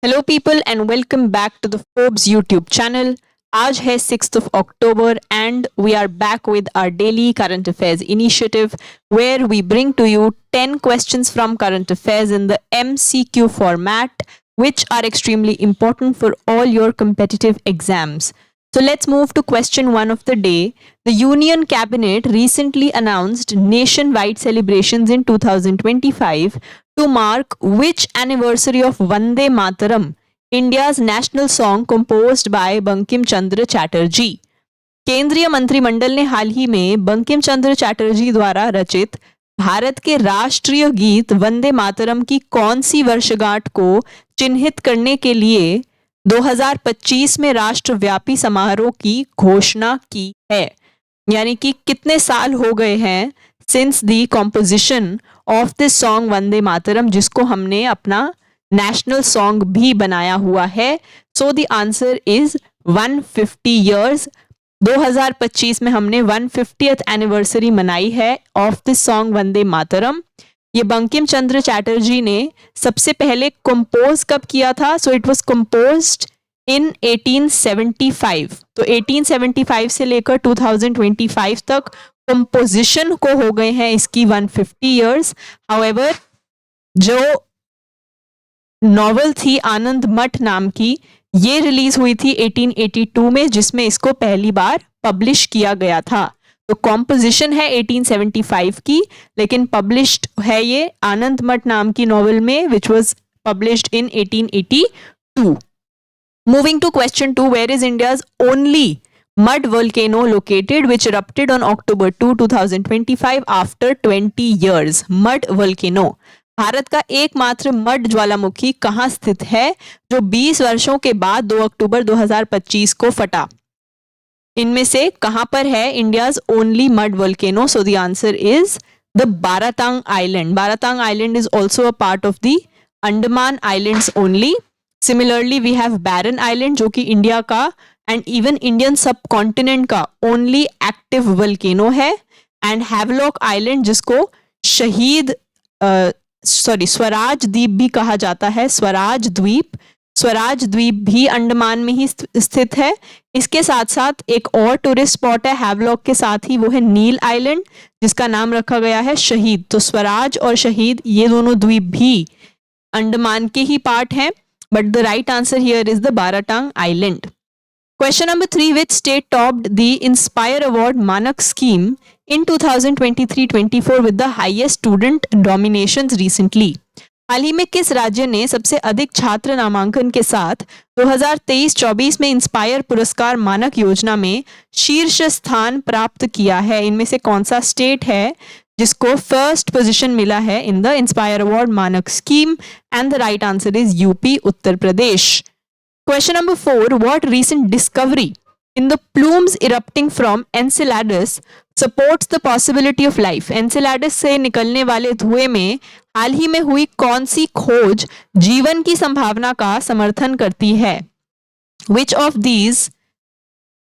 Hello people and welcome back to the Forbes YouTube channel. आज है 6th October and we are back with our daily current affairs initiative where we bring to you 10 questions from current affairs in the MCQ format which are extremely important for all your competitive exams. So let's move to question 1 of the day. The Union Cabinet recently announced nationwide celebrations in 2025 to mark which anniversary of Vande Mataram, India's national song composed by Bankim Chandra Chatterjee. केंद्रीय मंत्रिमंडल ने हाल ही में बंकिम चंद्र चैटर्जी द्वारा रचित भारत के राष्ट्रीय गीत वंदे मातरम की कौन सी वर्षगांठ को चिन्हित करने के लिए 2025 में राष्ट्रव्यापी समारोह की घोषणा की है। यानी कि कितने साल हो गए हैं since the composition of this song Vande Mataram, जिसको हमने अपना नेशनल सॉन्ग भी बनाया हुआ है। So the answer is 150 years. 2025 में हमने 150th एनिवर्सरी मनाई है of this song Vande Mataram. ये बंकिम चंद्र चैटर्जी ने सबसे पहले कंपोज कब किया था? सो इट वाज कंपोज्ड इन 1875। तो 1875 से लेकर 2025 तक कंपोजिशन को हो गए हैं इसकी 150 ईयर्स। हाउएवर जो नॉवेल थी आनंद मठ नाम की, ये रिलीज हुई थी 1882 में, जिसमें इसको पहली बार पब्लिश किया गया था। तो कॉम्पोजिशन है 1875 की, लेकिन पब्लिश्ड है ये आनंद मठ नाम की नॉवेल में, which was published in 1882। Moving to question 2, where is India's only mud volcano located which erupted on October 2, 2025 after 20 years? mud volcano, Bharat का एकमात्र मड ज्वालामुखी कहाँ स्थित है जो 20 वर्षों के बाद 2 अक्टूबर 2025 को फटा? इनमें से कहां पर है India's only mud volcano? So the answer is the Baratang island. Baratang island is also a part of the Andaman islands only. Similarly we have barren island जो कि इंडिया का and even Indian subcontinent का ओनली एक्टिव वोल्केनो है, and Havelock island जिसको स्वराज द्वीप भी कहा जाता है। स्वराज द्वीप भी अंडमान में ही स्थित है। इसके साथ साथ एक और टूरिस्ट स्पॉट है हैवलॉक के साथ ही, वो है नील आइलैंड जिसका नाम रखा गया है शहीद। तो स्वराज और शहीद ये दोनों द्वीप भी अंडमान के ही पार्ट हैं, but the right answer here is the Baratang island. Question number 3, which state topped the Inspire Award Manak scheme in 2023-24 with the highest student nominations recently? हाल ही में किस राज्य ने सबसे अधिक छात्र नामांकन के साथ 2023-24 में इंस्पायर पुरस्कार मानक योजना में शीर्ष स्थान प्राप्त किया है? इनमें से कौन सा स्टेट है जिसको फर्स्ट पोजीशन मिला है इन द इंस्पायर अवार्ड मानक scheme? And the right answer is UP, Uttar Pradesh. Question number 4, what recent discovery in the plumes erupting from Enceladus supports the possibility of life? Enceladus से निकलने वाले धुएं में हाल ही में हुई कौन सी खोज जीवन की संभावना का समर्थन करती है? Which of these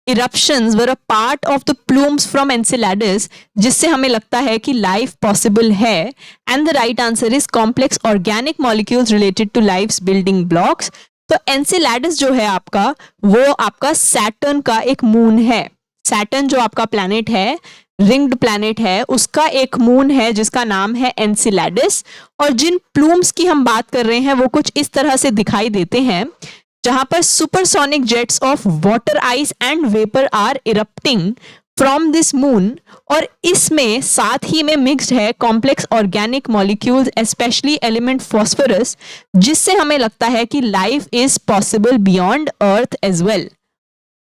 eruptions were a part of the plumes from Enceladus जिससे हमें लगता है कि लाइफ पॉसिबल है? And the right answer is complex organic molecules related to life's building blocks. तो एनसेलैडस जो है आपका, वो आपका सैटर्न का एक मून है। सैटर्न जो आपका प्लैनेट है, रिंग्ड प्लैनेट है, उसका एक मून है जिसका नाम है एनसेलैडस। और जिन प्लूम्स की हम बात कर रहे हैं वो कुछ इस तरह से दिखाई देते हैं, जहां पर supersonic jets of water ice and vapour are erupting from this moon. और इसमें साथ ही में मिक्स्ड है complex organic molecules, specially element phosphorus, जिससे हमें लगता है कि life is possible beyond earth as well.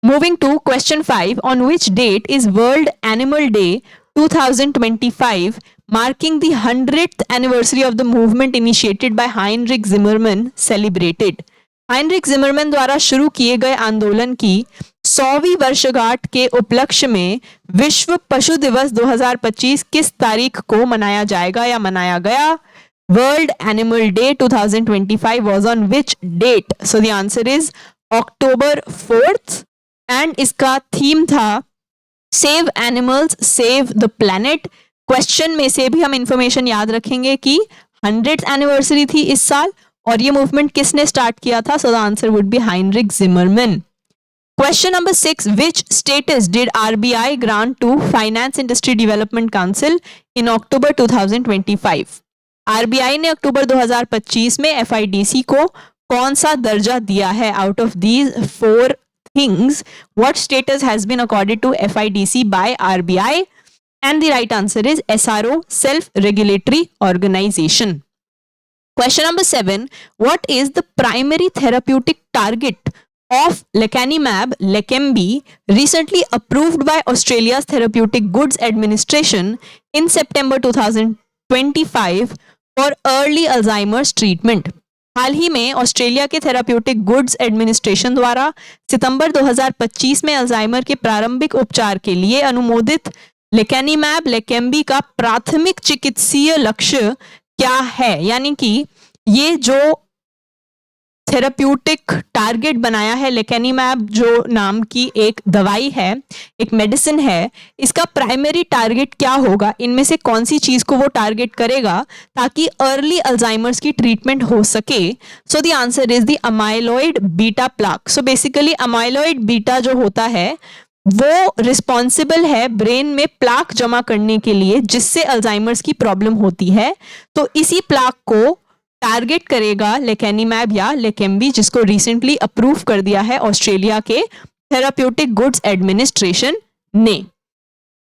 Moving to question 5, on which date is world animal day 2025 marking the 100th anniversary of the movement initiated by Heinrich Zimmermann celebrated? Heinrich Zimmermann द्वारा शुरू किए गए आंदोलन की 100वीं वर्षगांठ के उपलक्ष्य में विश्व पशु दिवस 2025 किस तारीख को मनाया जाएगा या मनाया गया? World animal day 2025 was on which date? So the answer is October 4th and इसका थीम था save animals save the planet. Question में से भी हम इंफॉर्मेशन याद रखेंगे कि 100th एनिवर्सरी थी इस साल और ये मूवमेंट किसने स्टार्ट किया था? सो the answer would be Heinrich Zimmerman. Question number 6. Which status did RBI grant to Finance Industry Development Council in October 2025? RBI ने अक्टूबर 2025 में FIDC को कौन सा दर्जा दिया है? Out of these 4 things, what status has been accorded to FIDC by RBI? And the right answer is SRO, Self-Regulatory Organization. Question number 7. What is the primary therapeutic target of lecanemab, Leqembi, recently approved by Australia's Therapeutic Goods Administration in September 2025 for early Alzheimer's treatment? हाल ही में Australia के therapeutic goods administration द्वारा सितंबर 2025 में Alzheimer के प्रारंभिक उपचार के लिए अनुमोदित लेकेनिमैब, लेकेम्बी का प्राथमिक चिकित्सीय लक्ष्य क्या है? यानी कि ये जो थेराप्यूटिक टारगेट बनाया है, लेकेनिमैब जो नाम की एक दवाई है, एक मेडिसिन है, इसका प्राइमरी टारगेट क्या होगा? इनमें से कौन सी चीज को वो टारगेट करेगा ताकि अर्ली अल्जाइमर्स की ट्रीटमेंट हो सके? सो the answer is the amyloid beta plaque. So basically amyloid beta जो होता है वो रिस्पॉन्सिबल है ब्रेन में प्लाक जमा करने के लिए, जिससे अल्जाइमर्स की प्रॉब्लम होती है. तो इसी प्लाक को टारगेट करेगा लेकेनिमैब या लेकेम्बी, जिसको रिसेंटली अप्रूव कर दिया है ऑस्ट्रेलिया के थेराप्यूटिक गुड्स एडमिनिस्ट्रेशन ने.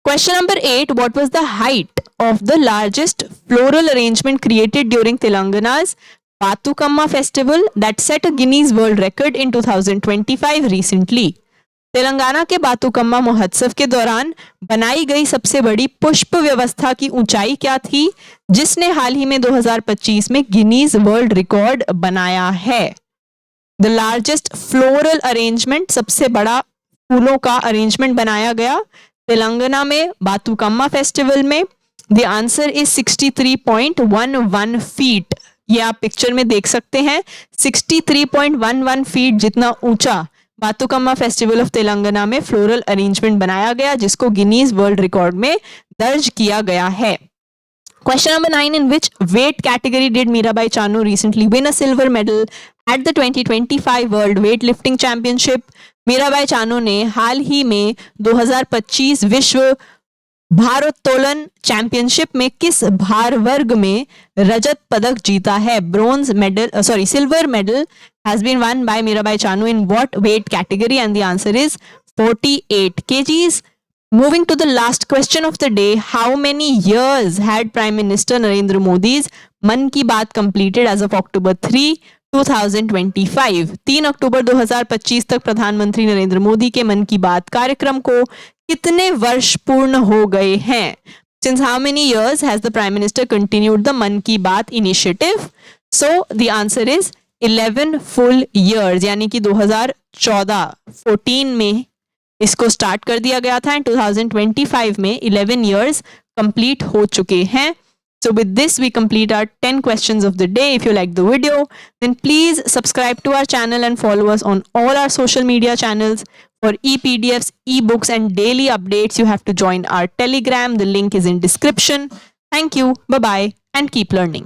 Question number 8. What was the height of the largest floral arrangement created during Telangana's Bathukamma festival that set a Guinness world record in 2025 recently? Telangana के बातुकम्मा महोत्सव के दौरान बनाई गई सबसे बड़ी पुष्प व्यवस्था की ऊंचाई क्या थी, जिसने हाल ही में 2025 में गिनीज वर्ल्ड रिकॉर्ड बनाया है? द लार्जेस्ट फ्लोरल अरेंजमेंट, सबसे बड़ा फूलों का अरेंजमेंट बनाया गया तेलंगाना में बातुकम्मा फेस्टिवल में. The answer is 63.11 feet. ये आप पिक्चर में देख सकते हैं. 63.11 फीट जितना ऊंचा बातुकम्मा फेस्टिवल ऑफ तेलंगाना में फ्लोरल अरेंजमेंट बनाया गया, जिसको गिनीज वर्ल्ड रिकॉर्ड में दर्ज किया गया है. Question number 9. In which weight category did Mirabai Chanu recently win a silver medal at the 2025 world weight lifting championship? Mirabai Chanu ने हाल ही में 2025 विश्व भारोत्तोलन चैंपियनशिप में किस भार वर्ग में रजत पदक जीता है? Bronze medal, silver medal has been won by Mirabai Chanu in what weight category? And the answer is 48 kgs. Moving to the last question of the day, how many years had Prime Minister Narendra Modi's Man Ki Baat completed as of October 3, 2025? 3 अक्टूबर 2025 तक प्रधानमंत्री नरेंद्र मोदी के मन की बात कार्यक्रम को कितने वर्ष पूर्ण हो गए हैं? Since how many years has the Prime Minister continued the Man Ki Baat initiative? So the answer is 11 full years, यानी कि 2014 में इसको स्टार्ट कर दिया गया था एंड 2025 में 11 years कंप्लीट हो चुके हैं. So with this we complete our 10 questions of the day. If you like the video, then please subscribe to our channel and follow us on all our social media channels. For e-PDFs, e-books and daily updates, you have to join our Telegram. The link is in description. Thank you. Bye-bye and keep learning.